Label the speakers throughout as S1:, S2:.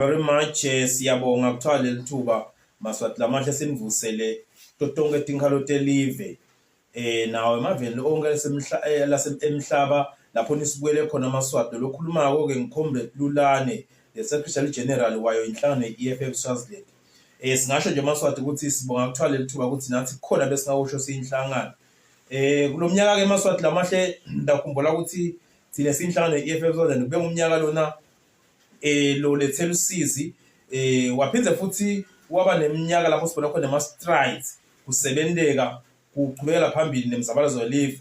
S1: Very much siyabonga kuthiwa leli thuba Maswati lamahle sinivusele totonke tinkhalo telive nawo emaveni onke emhlaba lapho nisibuyele khona Maswati lokhulumako ke ngicomrade Lulane the Secretary General wayo inhlangano ye-EFF Swaziland. Singasho nje Maswati ukuthi sibonga kuthiwa leli thuba ukuthi nathi khona besingawusho siyinhlangano. Kulomnyaka ke Maswati lamahle ndakhumbula ukuthi thina siyinhlangano ye-EFF Swaziland kube ngumnyaka lona lo lethela usizi waphindze futhi waba neminyaka lapho sibona khona ama-strides kusebenteka kuqhubekela phambili nemizabalazo yelive.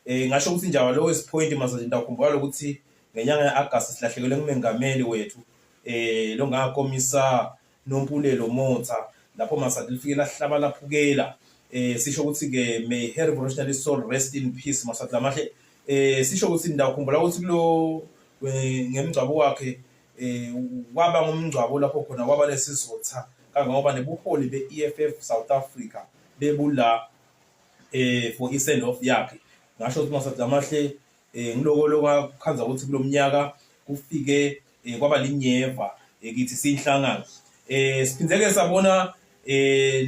S1: Ngasho ukuthi njawa lowest point manje ndakhumbula ukuthi ngenyanga ye-August silahlekelwe ngumengameli wethu lo ngakomisa Nompulelo Motha lapho Maswati lifike lahlaba laphukela. Sisho ukuthi ke may her revolutionary soul rest in peace Maswati lamahle. Sisho ukuthi ndakhumbula ukuthi kulo ngemgcwabo wakhe waba ngumngcwabo lapho khona kwaba lesizotha kangangoba nebuholi be-EFF South Africa bebula for isend off yakhe. Ngasho ukuthi Maswati lamahle ngiloko khanza ukuthi kulomnyaka kufike kwaba linyeva kithi siyinhlangano. Siphindeke sabona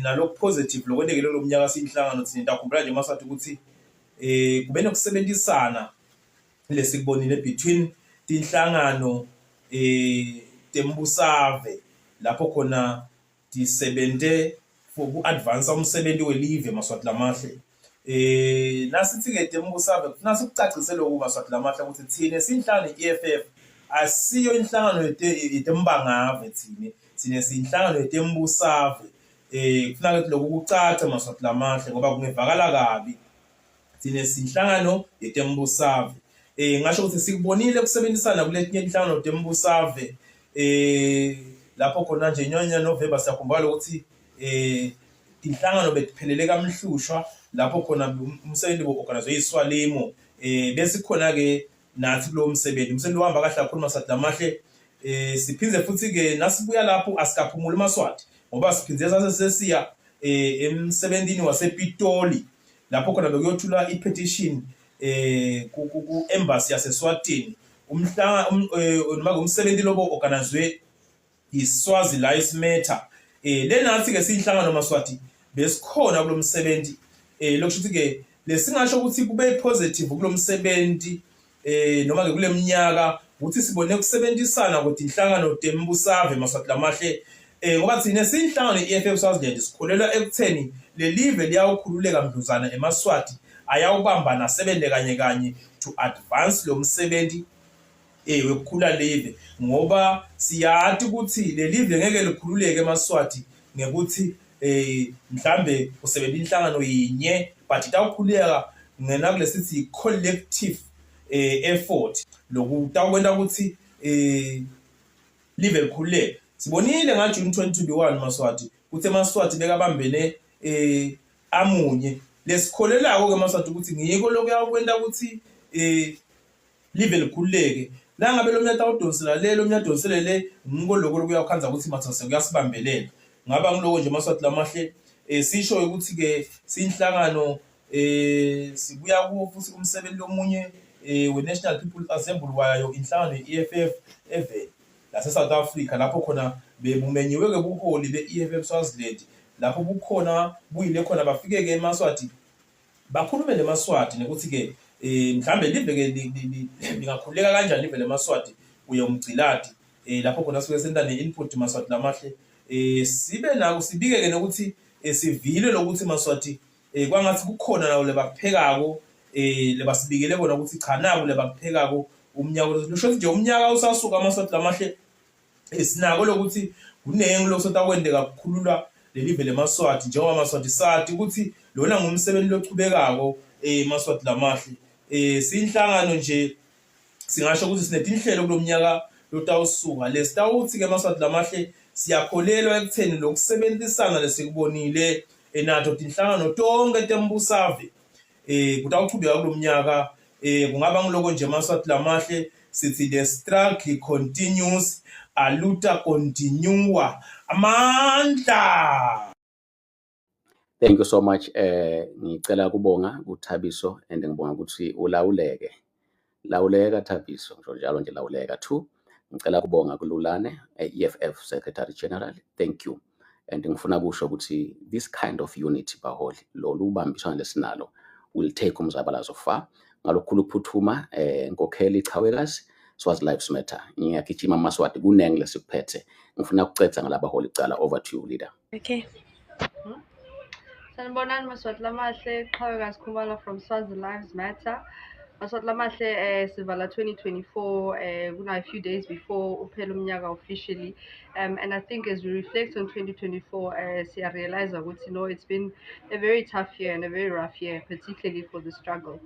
S1: nalokho positive lokwendekele lo mnyaka siyinhlangano thina ndakhumbula nje Maswati ukuthi kube nokusebenzisana lesikubonile between tinhlangano tembusave lapho khona disebente for ku-advance umsebenzi welive Maswati lamahle. Nasithi ke tembusave nasi kucacisele lokho Maswati lamahle ukuthi thina siyinhlangano ye-EFF asiyo inhlangano yetembangave thina siyinhlangano yetembusave. Kufuna ukuthi lokho kucace Maswati lamahle ngoba kungevakala kabi thina siyinhlangano yetembusave. Ngasho ukuthi sikubonile kusebenzisana kuletinye inhlangano tembusave lapho khona nje nyonya November siyakhumbula ukuthi inhlangano betiphelele kamhlushwa lapho khona umsebenzi wo-organizwe yiswalimo bese khona ke nathi kulo umsebenzi uhamba kahle kakhulu Maswati lamahle. Siphindze futhi ke nasibuya lapho asikaphumula Maswati ngoba siphindze sasesiya emsebenzini wasePitoli lapho khona bekuyothula i-petition ku embassy yaseSwatini noma umsebenzi lobo organizwe iSwazi Lives Matter. Lenathi ke siyinhlangano Maswati besikhona kulomsebenzi lokusho ukuthi ke lesingasho ukuthi kube positive kulomsebenzi noma ke kuleminyaka ukuthi sibone ukusebenzisana ukuthi inhlangano tembusave Maswati lamahle ngoba thina siyinhlangano ye-EFF Swaziland sikholelwa ekutheni lelive liyawukhululeka mdluzana eMaswati ayawubamba nasebenze kanye to advance lo msebenzi wekukhula live ngoba siyathi ukuthi lelive ngeke likhululeke eMaswati ngekuthi mhlambe usebenza inhlangano yinye but itawukhuleka ngena kulesithi collective effort lokutakwenda ukuthi live likhululeke. Sibonile ngaJune 2021 Maswati ukuthi eMaswati bekabambene amunye lesikholelako ke Maswati ukuthi ngiyiko lokuyakwenda ukuthi live likhululeke la ngabe lo mnyata udonsela lelo mnyata udonselele ngiko lokho lokuyakhanza ukuthi Maswati kuyasibambelela ngaba ngiloko nje Maswati lamahle. Sisho ukuthi ke siyinhlangano sibuya kuwo futhi umsebenzi lomunye we-National People's Assembly wayo inhlangano ye-EFF event lase South Africa lapho khona bebumenyiwe ke buholi be-EFF Swaziland lapho bukhona buyile khona bafike ke eMaswati bakhulume neMaswati nokuthi ke mhlambe live ke lingakhuleka kanjani live leMaswati uye umgciladi lapho khona sike senta ne-input Maswati lamahle. Sibe nako sibike ke nokuthi sivile lokuthi Maswati kwangathi kukhona nawo lebakuphekako lebasibikele bona ukuthi cha nabo lebakuphekako umnyaka lusho nje umnyaka usasuka Maswati lamahle. Sinako lokuthi kunengi lokusota kwendeka kukhululwa lelive leMaswati njengoba Maswati sathi ukuthi lona ngumsebenzi lochubekako Maswati lamahle. Siyinhlangano nje singasho ukuthi sinetinhlelo kulomnyaka lotawusuka lesitawuthi ke Maswati lamahle siyakholelwa ekutheni lokusebenzisana lesikubonile nato tinhlangano tonke tembusave kutawuchubeka kulomnyaka. Kungaba ngiloko nje Maswati lamahle sithi the struggle continues aluta continua amandla.
S2: Thank you so much. Ngicela kubonga kuThabiso and ngibonga ukuthi ulawuleke. Lawuleka Thabiso, njalo nje lawuleka. 2 ngicela kubonga kuLulane, EFF Secretary General. Thank you. And ngifuna kusho ukuthi this kind of unity baholi lolu ubambiswana lesinalo will take umzabalazo far. Ngalokukhulu ukuphuthuma Nkokheli Chawekazi, Swazi Lives Matter. Ngiyagijima Maswati kunenge lesikuphethe. Ngifuna ukucetha ngalabaholi cala. Over to you, leader.
S3: Okay. Sanibonani Maswati Lamahle, Chawekazi Khumalo from Swazi Lives Matter. Maswati Lamahle, sivala 2024, kuna a few days before uphela umnyaka officially. And I think as we reflect on 2024, I realize that it's been a very tough year and a very rough year, particularly for the struggle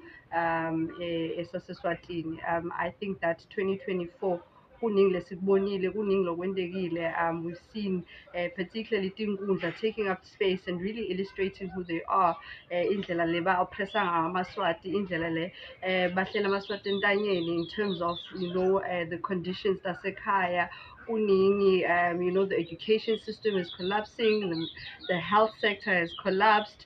S3: eSwatini. I think that 2024 kuningi lesikubonile, kuningi lokwendekile. We've seen particularly Tinkundla taking up space and really illustrating who they are. Indlela le ba-oppressa ngayo amaswati, indlela le bahlela amaswati entanyeni in terms of the conditions tasekhaya. Kuningi, the education system is collapsing, the health sector has collapsed.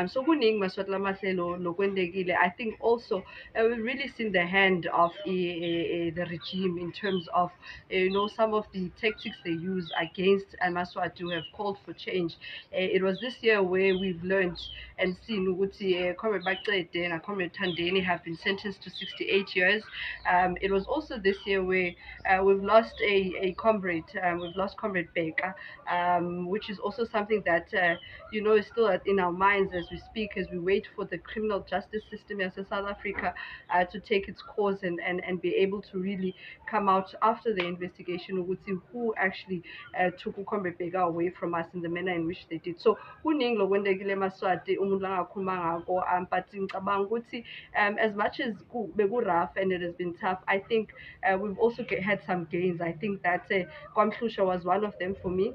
S3: So kuningi Maswati Lamahle lokwendekile. I think also we've really seen the hand of the regime in terms of some of the tactics they use against Maswati who have called for change. It was this year where we've learned and seen ukuthi Comrade Baqede and Comrade Thandeni have been sentenced to 68 years. It was also this year where we've lost a comrade, we've lost Comrade Beka, which is also something that is still in our minds as we speak, as we wait for the criminal justice system as South Africa to take its course and be able to really come out after the investigation of who actually took Comrade Beka away from us in the manner in which they did. So kuningi lokwendekile Maswati umuntu langakhuluma ngako, but ngicabanga ukuthi as much as beku-rough and it has been tough, I think we've also had some gains. I think that KwaMhlushwa was one of them for me,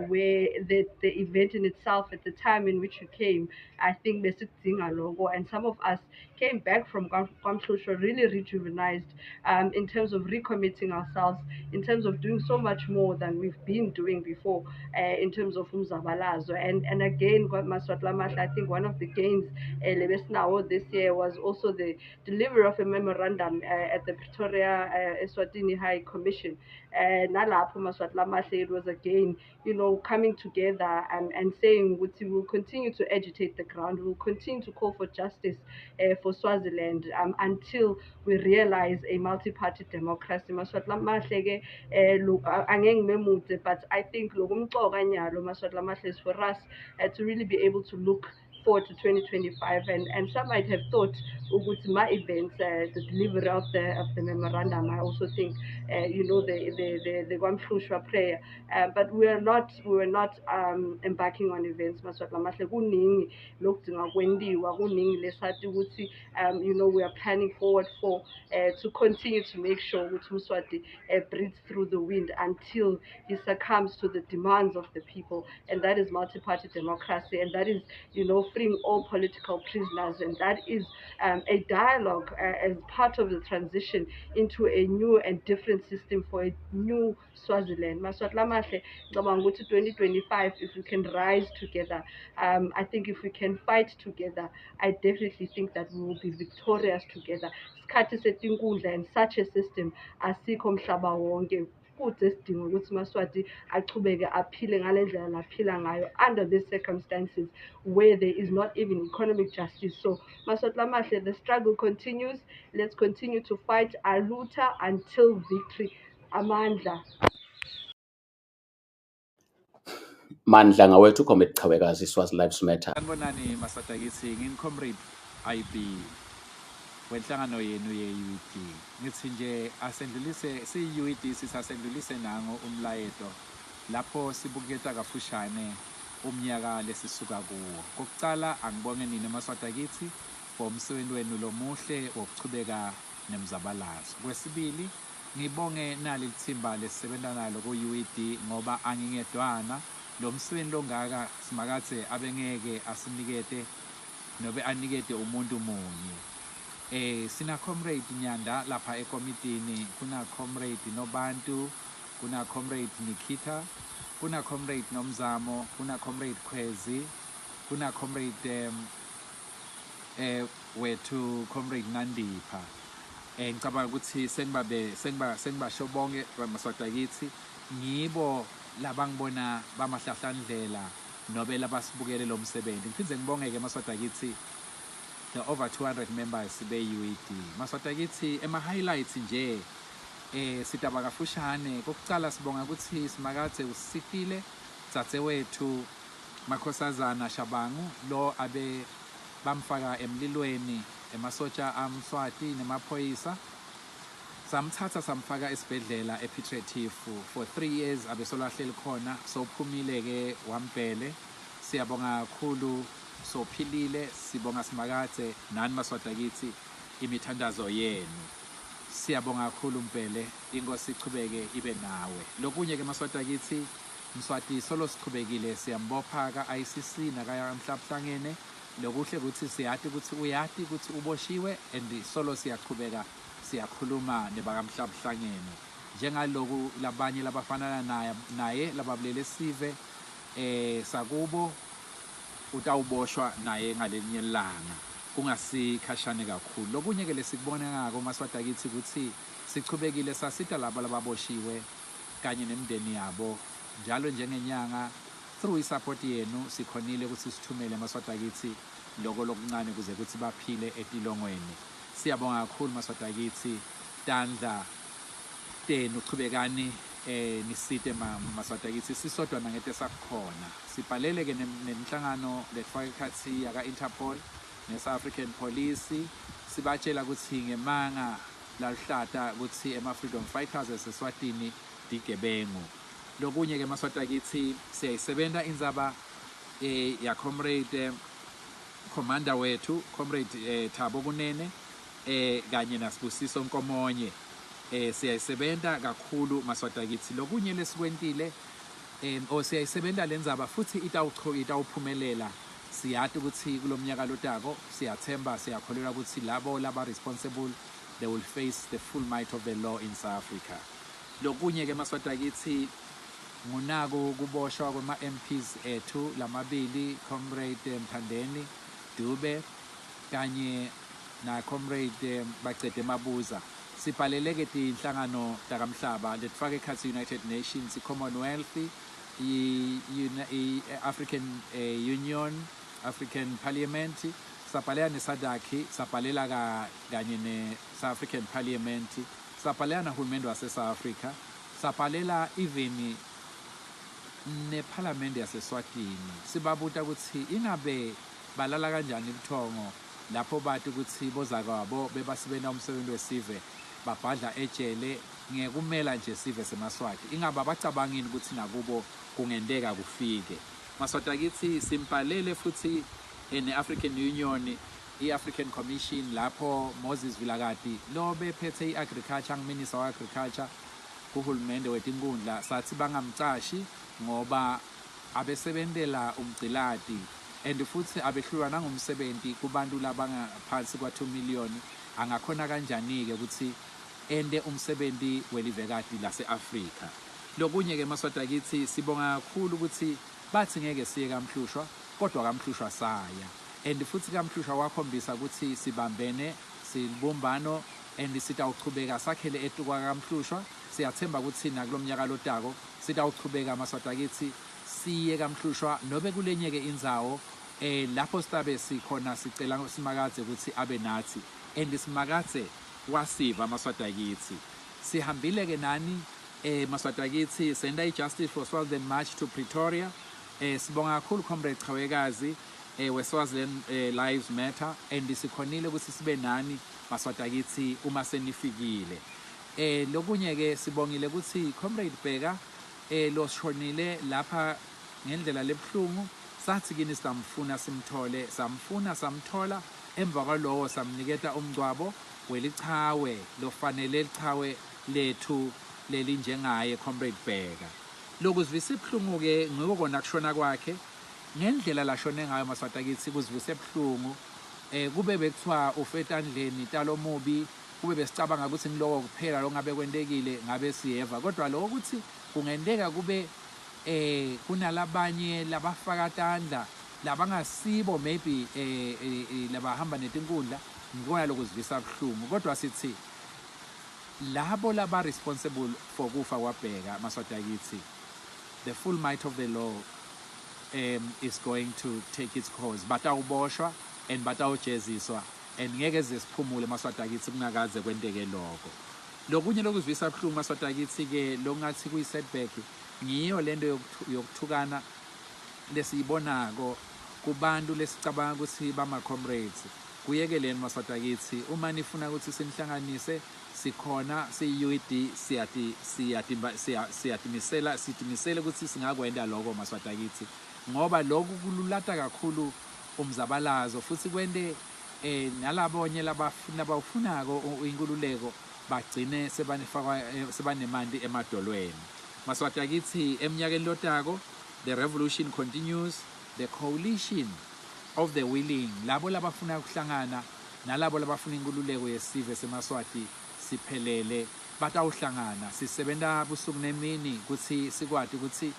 S3: where the event in itself at the time in which you came, I think besikudinga logo, and some of us came back from KwaMhlushwa really rejuvenized in terms of recommitting ourselves, in terms of doing so much more than we've been doing before, in terms of umzabalazo. And again, Maswati Lamahle, I think one of the gains this year was also the delivery of a memorandum at the Pretoria Eswatini High Commission. Nalapho Maswati Lamahle, it was again, coming together and saying we will continue to agitate the ground, we will continue to call for justice for Swaziland until we realize a multi-party democracy. Maswati Lamahle but I think Maswati Lamahle is for us to really be able to look forward to 2025, and some might have thought my events, the delivery of the memorandum. I also think the KwaMhlushwa prayer, but we were not embarking on events. Maswati Lamahle kuningi lokudinga kwendiwa, kuningi lesathi ukuthi we are planning forward for to continue to make sure ukuthi uMswati breathes through the wind until he succumbs to the demands of the people, and that is multi-party democracy, and that is freeing all political prisoners, and that is a dialogue as part of the transition into a new and different system for a new Swaziland. Maswati Lamahle, 2025, if we can rise together, I think if we can fight together, I definitely think that we will be victorious together. Isikhathi setinkundla and such a system asikho mhlaba wonke. Kudesidingo ukuthi uMaswati achubeke aphile ngale ndlela aphila ngayo under these circumstances where there is not even economic justice. So Maswati Lamahle, the struggle continues. Let's continue to fight aluta until victory. Amandla.
S2: Mandla ngawethu Comrade Chawekazi, Swazi Lives Matter.
S4: Sanibonani Maswati, ngin-Comrade IB wenhlangano yenu ye-UED. Ngithi nje asendlulise siyi-UED sisasendlulise nango umlayeto lapho sibuketa kafushane umnyaka lesisuka kuwo. Kokucala angibonge nina Maswati for umsebenzi wenu lomuhle wokuchubeka nemzabalazo. Kwesibili ngibonge nali lithimba lesisebenza nalo ku-UED ngoba angingedwana lo msebenzi longaka simakathe abengeke asinikete nobe anikete umuntu munye. Sina Comrade Nyanda lapha ekomitini, kuna Comrade Nobantu, kuna Comrade Nikita, kuna Comrade Nomzamo, kuna Comrade Khwezi, kuna Comrade wethu Comrade Nandipha. ngicabanga ukuthi sengibasho bonke Maswati akithi ngibo labangibona bamahlahlandlela nobe labasibukele lo msebenzi. Ngiphinde ngibonge-ke Maswati akithi the over 200 members be-UED. Maswati akithi ema-highlights nje sidaba kafushane. Kokucala sibonga ukuthi Simakade uSipile dzadzewethu Makhosazana Shabangu lo abe bamfaka emlilweni emasotsha amSwati nemaphoyisa, samthatha samfaka esibhedlela ePiet Retief for 3 years abesolahleli khona. Sophumile-ke wampele, siyabonga kakhulu, sophilile. Sibonga Simakade nani Maswati akithi imithandazo yenu, siyabonga kakhulu Mpele, inkosi ichubeke ibe nawe. Lokunye-ke Maswati akithi Mswati solo sichubekile siyambopha ka-ICC nakaya Mhlabuhlangene. Lokuhle ukuthi siyati ukuthi uyati ukuthi uboshiwe and solo siyachubeka siyakhuluma nebakamhlabuhlangene njengaloku labanye labafanana naye lababulele sive sakubo utawuboshwa naye ngalenye ilanga kungasikhashane kakhulu. Lokunye-ke lesikubona ngako Maswati akithi ukuthi sichubekile sasita laba lababoshiwe kanye nemindeni yabo njalo njengenyanga. Through support yenu sikhonile ukuthi sithumele Maswati akithi loko lokuncane kuze ukuthi baphile etilongweni. Siyabonga kakhulu Maswati akithi, tandla tenu chubekani nisite Maswati akithi sisodwa nangete sakhona. Sibhalele-ke nenhlangano lefaka ekhathi yaka Interpol ne-South African Police sibatshela ukuthi ngemanga laluhlata ukuthi ema-freedom fighters eseSwatini digebengu. Lokunye-ke Maswati akithi siyayisebenta indzaba ya comrade commander wethu comrade Thabo Kunene kanye naSibusiso Nkomonye, siyayisebenta kakhulu Maswati akithi. Lokunye lesikwentile siyayisebenta lendzaba futhi itawuphumelela. Siyati ukuthi kulomnyaka lotako siyathemba siyakholelwa ukuthi labo laba responsible they will face the full might of the law in South Africa. Lokunye-ke Maswati akithi ngunako kuboshwa kwama-MPs ethu lamabili, comrade Mthandeni Dube kanye na comrade Bacede Mabuza. Sibhaleleke tinhlangano takamhlaba letfaka ekhathi United Nations, i-Commonwealth, i-African Union, African Parliament, sabhalela neSADC, sabhalela kanye ne-South African Parliament, sabhalela nahulumende wase-South Africa, sabhalela even neParliament yaseSwatini. Sibabuta ukuthi ingabe balala kanjani ubuthongo lapho bathi ukuthi bozakwabo bebasibena umsebenzi wesive babhadla ejele ngekumela nje sive semaswati. Ingabe abacabangini ukuthi nakubo kungendeka kufike. Maswati akithi simpalele futhi ne-African Union, i-African Commission lapho Moses Vilakazi lo bephethe i-agriculture, minister wa-agriculture kuhulumende wetinkundla, sathi bangamcashi ngoba abesebentela umgcilati and futhi abehlulwa nangumsebenzi kubantu labangaphansi kwa2 million. Angakhona kanjani-ke ukuthi ende umsebenzi welivekati lase-Afrika. Lokunye-ke Maswati akithi sibonga kakhulu ukuthi bathi ngeke siye kaMhlushwa kodwa kaMhlushwa saya, and futhi kaMhlushwa wakhombisa ukuthi sibambene sibumbano and sitawuchubeka sakhele etukwa kaMhlushwa. Siyathemba ukuthi nakulomnyaka lotako sitawuchubeka Maswati akithi siye kaMhlushwa nobe kulenye-ke indzawo lapho sitabe sikhona sicela Simakade ukuthi abe nathi, and Simakade wasiva Maswati akithi. Sihambile-ke nani Maswati akithi senda i-Justice for Swaziland March to Pretoria. Sibonga kakhulu comrade Chawekazi we-Swaziland Lives Matter, and sikhonile ukuthi sibe nani Maswati akithi uma senifikile. Lokunye-ke sibongile ukuthi comrade Bheka lo shonile lapha ngendlela lebuhlungu, sathi kini samfuna simthole, samthola, emva kwalowo samniketa umngcwabo welichawe lofanele lichawe lethu leli njengaye comrade Bheka. Lokuzivisa ibuhlungu-ke ngiko kona kushona kwakhe ngendlela lashone ngayo Maswati akithi kuzivisa ibuhlungu. Kube bekuthiwa ufetandleni talo mubi, kube besicabanga ukuthi ngiloko kuphela lo ngabe kwentekile ngabe siyeva, kodwa lokho ukuthi kungendeka kube kunalabanye labafaka tandla labangasibo maybe labahamba netinkundla, ngikona lokuzivisa ibuhlungu. Kodwa sithi labo laba responsible for kufa kwaBheka Maswati akithi, the full might of the law is going to take its course. Batawuboshwa and batawujeziswa and ngeke zisiphumule Maswati akithi kungakaze kwenteke lokho. Lokunye lokuzwisa buhlungu Maswati akithi ke longathi kuyi setback ngiyo lento yokuthukana lesiyibonako kubantu lesicabanga ukuthi bama comrades. Kuyekeleni Maswati akithi uma nifuna ukuthi sinihlanganise sikhona siyi-UED siyatimisela ukuthi singakwenda lokho Maswati akithi ngoba lokhu kululata kakhulu umzabalazo futhi kwende nalabonye labawufunako inkululeko bagcine sebanemandi emadolweni. Maswati akithi eminyakeni lotako the revolution continues, the coalition of the willing, labo labafuna ukuhlangana nalabo labafuna inkululeko yesive seMaswati siphelele batawuhlangana sisebenta busuku nemini ukuthi sikwati ukuthi